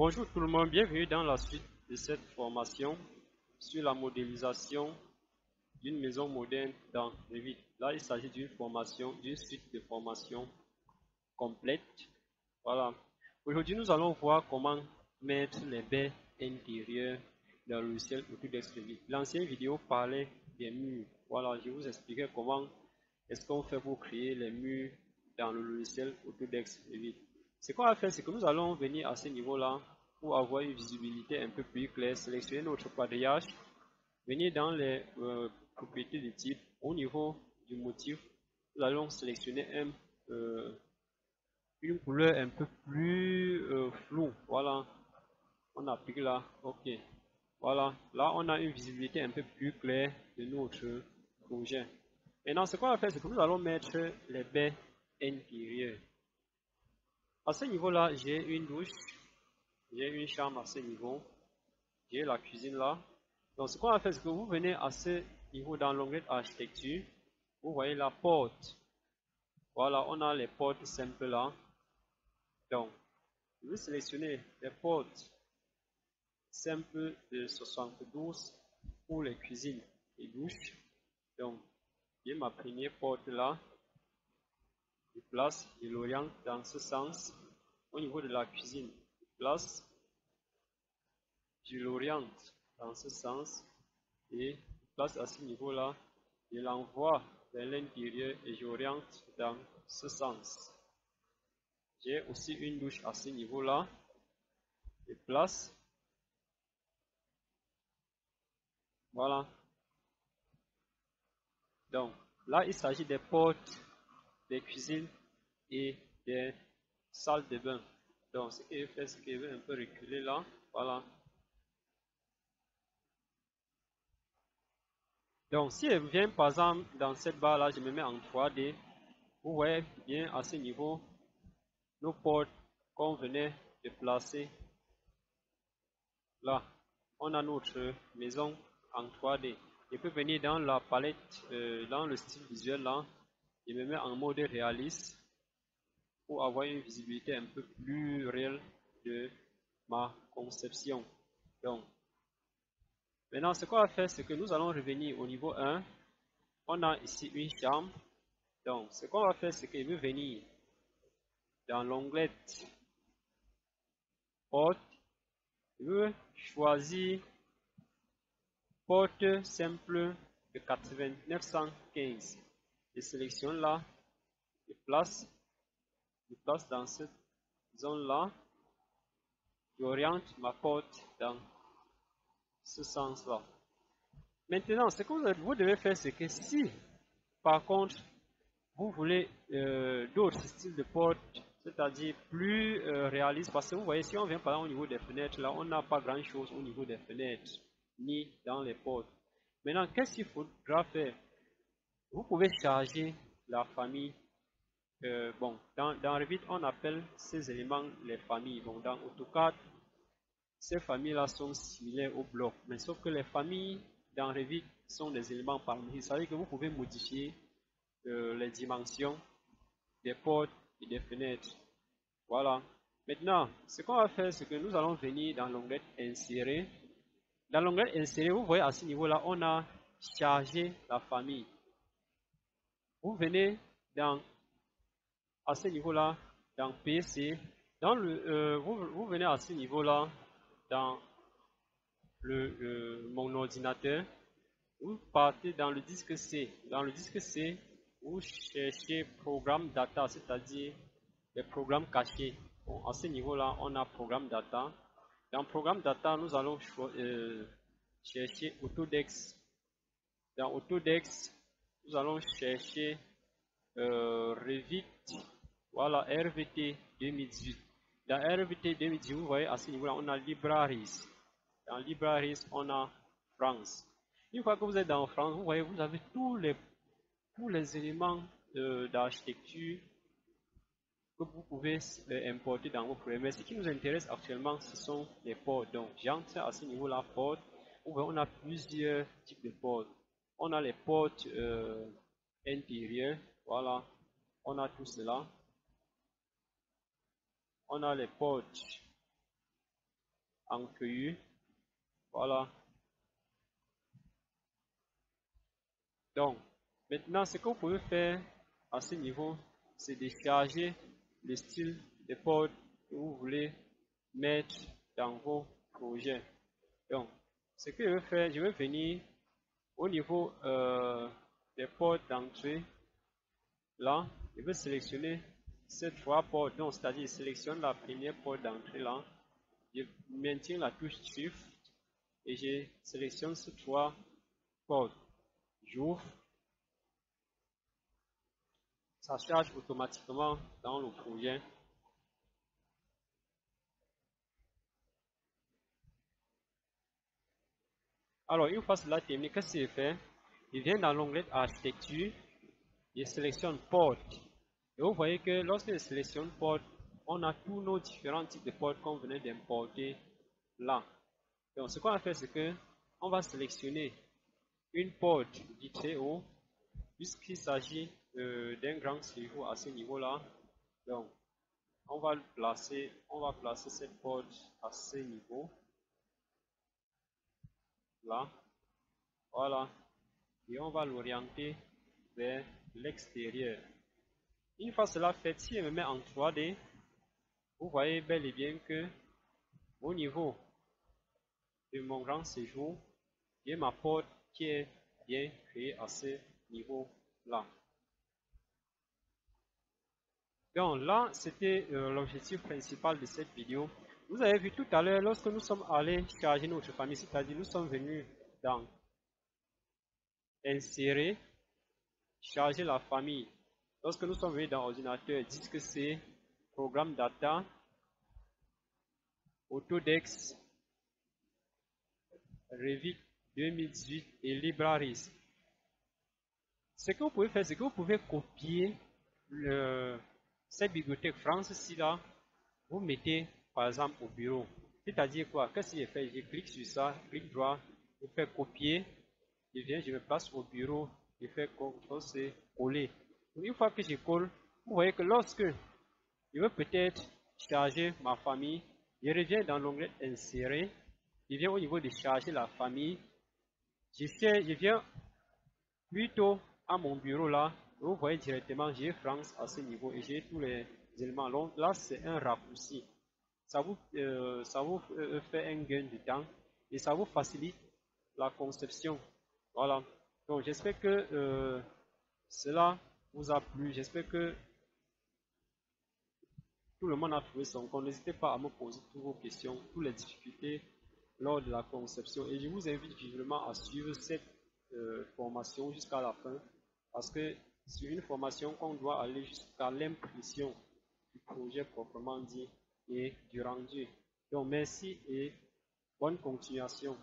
Bonjour tout le monde, bienvenue dans la suite de cette formation sur la modélisation d'une maison moderne dans Revit. Là, il s'agit d'une formation, d'une suite de formations complète. Voilà. Aujourd'hui, nous allons voir comment mettre les baies intérieures dans le logiciel Autodesk Revit. L'ancienne vidéo parlait des murs. Voilà, je vous expliquais comment est-ce qu'on fait pour créer les murs dans le logiciel Autodesk Revit. Ce qu'on va faire, c'est que nous allons venir à ce niveau-là pour avoir une visibilité un peu plus claire, sélectionner notre quadrillage, venir dans les propriétés de type. Au niveau du motif, nous allons sélectionner une couleur un peu plus floue. Voilà, on applique là, ok. Voilà, là on a une visibilité un peu plus claire de notre projet. Maintenant, ce qu'on va faire, c'est que nous allons mettre les baies intérieures. À ce niveau-là, j'ai une douche, j'ai une chambre à ce niveau, j'ai la cuisine là. Donc, ce qu'on va faire, c'est que vous venez à ce niveau dans l'onglet architecture, vous voyez la porte. Voilà, on a les portes simples là. Donc, je vais sélectionner les portes simples de 72 pour les cuisines et douches. Donc, j'ai ma première porte là. Je place, je l'oriente dans ce sens. Au niveau de la cuisine, je place, je l'oriente dans ce sens et je place à ce niveau-là. Je l'envoie vers l'intérieur et j'oriente dans ce sens. J'ai aussi une douche à ce niveau-là. Je place. Voilà. Donc, là, il s'agit des portes, des cuisines et des salles de bain. Donc, ce que je fais, c'est que je vais un peu reculer là. Voilà. Donc, si je viens par exemple dans cette barre là, je me mets en 3D. Vous voyez bien à ce niveau, nos portes qu'on venait de placer là. On a notre maison en 3D. Je peux venir dans la palette, dans le style visuel là. Je me mets en mode réaliste pour avoir une visibilité un peu plus réelle de ma conception. Donc, maintenant, ce qu'on va faire, c'est que nous allons revenir au niveau 1. On a ici une chambre. Donc, ce qu'on va faire, c'est qu'il veut venir dans l'onglet porte. Il veut choisir porte simple de 8915. Je sélectionne là. Je place dans cette zone-là. J'oriente ma porte dans ce sens-là. Maintenant, ce que vous devez faire, c'est que si, par contre, vous voulez d'autres styles de portes, c'est-à-dire plus réalistes, parce que vous voyez, si on vient par exemple au niveau des fenêtres, là, on n'a pas grand-chose au niveau des fenêtres, ni dans les portes. Maintenant, qu'est-ce qu'il faudra faire? Vous pouvez charger la famille. Bon, dans Revit, on appelle ces éléments les familles. Bon, dans AutoCAD, ces familles-là sont similaires aux blocs, mais sauf que les familles dans Revit sont des éléments paramétriques. Ça veut dire que vous pouvez modifier les dimensions des portes et des fenêtres. Voilà. Maintenant, ce qu'on va faire, c'est que nous allons venir dans l'onglet Insérer. Dans l'onglet Insérer, vous voyez à ce niveau-là, on a chargé la famille. Vous venez à ce niveau-là, dans PC, vous venez à ce niveau-là, dans mon ordinateur, vous partez dans le disque C. Dans le disque C, vous cherchez Programme Data, c'est-à-dire les programmes cachés. Bon, à ce niveau-là, on a Programme Data. Dans Programme Data, nous allons chercher Autodesk. Dans Autodesk, nous allons chercher Revit. Voilà, RVT 2018. Dans RVT 2018, vous voyez, à ce niveau-là, on a Libraries. Dans Libraries, on a France. Une fois que vous êtes dans France, vous voyez, vous avez tous les éléments d'architecture que vous pouvez importer dans vos projets. Mais ce qui nous intéresse actuellement, ce sont les portes. Donc, j'entre à ce niveau-là, porte. Vous voyez, on a plusieurs types de portes. On a les portes intérieures. Voilà, on a tout cela. On a les portes en feuillu. Voilà. Donc, maintenant, ce que vous pouvez faire à ce niveau, c'est de charger le style de porte que vous voulez mettre dans vos projets. Donc, ce que je vais faire, je vais venir au niveau des portes d'entrée. Là, je vais sélectionner ces trois portes. Donc, c'est-à-dire, je sélectionne la première porte d'entrée là. Je maintiens la touche Shift et je sélectionne ces trois portes. J'ouvre. Ça charge automatiquement dans le projet. Alors, une fois cela terminé, qu'est-ce que je fais? Je viens dans l'onglet Architecture, je sélectionne Porte. Et vous voyez que lorsque je sélectionne Porte, on a tous nos différents types de portes qu'on venait d'importer là. Donc, ce qu'on va faire, c'est que on va sélectionner une porte du très haut, puisqu'il s'agit d'un grand séjour à ce niveau-là. Donc, on va placer cette porte à ce niveau. Là, voilà, et on va l'orienter vers l'extérieur. Une fois cela fait, si je me mets en 3D, vous voyez bel et bien que au niveau de mon grand séjour, j'ai ma porte qui est bien créée à ce niveau-là. Donc là, c'était l'objectif principal de cette vidéo. Vous avez vu tout à l'heure, lorsque nous sommes allés charger notre famille, c'est-à-dire nous sommes venus dans Insérer, charger la famille. Lorsque nous sommes venus dans l'ordinateur, disque C, programme data, Autodesk, Revit 2018 et Libraries. Ce que vous pouvez faire, c'est que vous pouvez copier cette bibliothèque France-ci là, vous mettez par exemple au bureau. C'est-à-dire quoi? Qu'est-ce que j'ai fait? Je clique sur ça, clic droit, je fais copier, je viens, je me place au bureau, je fais CTRL-C, coller. Une fois que je colle, vous voyez que lorsque je veux peut-être charger ma famille, je reviens dans l'onglet Insérer, je viens au niveau de charger la famille, je viens plutôt à mon bureau là, vous voyez directement, j'ai France à ce niveau et j'ai tous les éléments. Donc là, c'est un raccourci. Ça vous fait un gain de temps et ça vous facilite la conception. Voilà. Donc j'espère que cela vous a plu. J'espère que tout le monde a trouvé son compte. N'hésitez pas à me poser toutes vos questions, toutes les difficultés lors de la conception. Et je vous invite vivement à suivre cette formation jusqu'à la fin. Parce que c'est une formation qu'on doit aller jusqu'à l'impression du projet proprement dit et du rendu. Donc merci et bonne continuation.